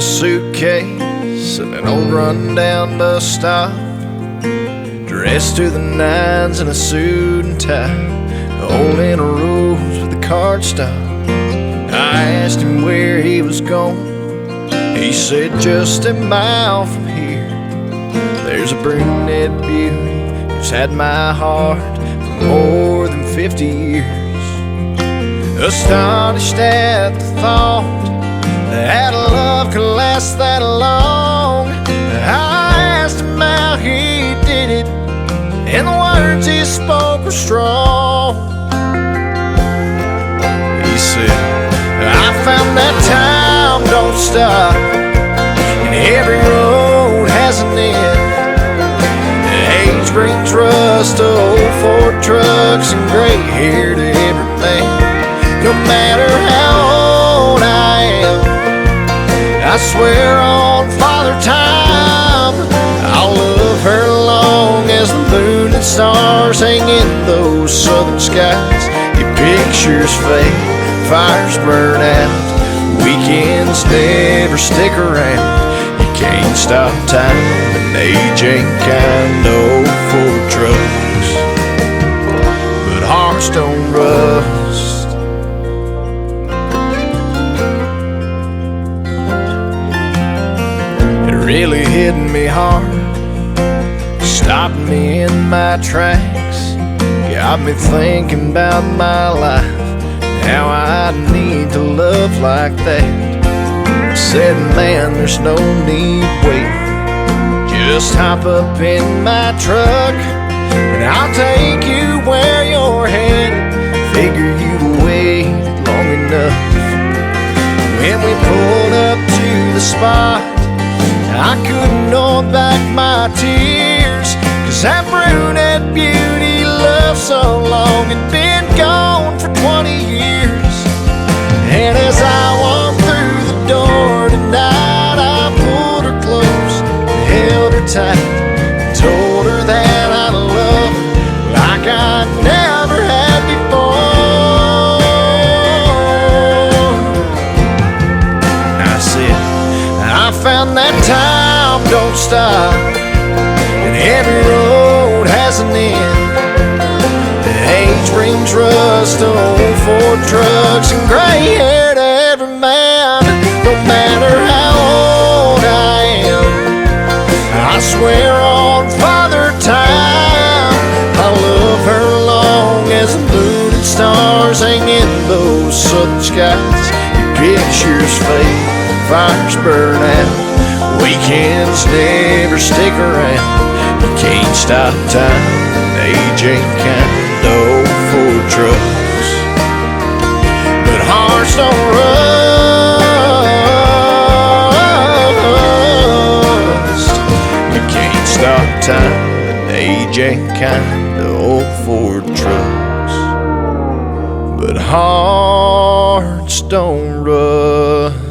suitcase and an old run-down bus stop, dressed to the nines in a suit and tie, holding a rose with a card stop. I asked him where he was going. He said just a mile from here there's a brunette beauty who's had my heart for more than 50 years. Astonished at the thought that love could last that long, I asked him how he did it, and the words he spoke were strong. He said, I found that time don't stop, and every road has an end. Age brings rust to old Ford trucks and gray hair to every man. No matter how old I am, I swear on Father Time, I'll love her long as the moon and stars hang in those southern skies. Your pictures fade, fires burn out, weekends never stick around. You can't stop time, and age ain't kind old for trucks, but hearts don't rust. Really hitting me hard, stopping me in my tracks, got me thinking about my life, how I need to love like that. Said, man, there's no need waiting, just hop up in my truck and I'll take you where you're headed. Figure you waited long enough. When we pulled up to the spot, I couldn't hold back my tears, 'cause that brunette beauty loved so long had been gone for 20 years. And as I walked through the door tonight, I pulled her close and held her tight, and told her that I love her like I never had before. I said, I found that time don't stop, and every road has an end. Age brings rust to old Ford trucks and gray hair to every man. No matter how old I am, I swear on Father Time, I'll love her long as the moon and stars hang in those southern skies. Your pictures fade, fires burn out, weekends never stick around. You can't stop time, age ain't kind old for trucks, but hearts don't rust. You can't stop time, and age ain't kind old for trucks, but hearts don't rust.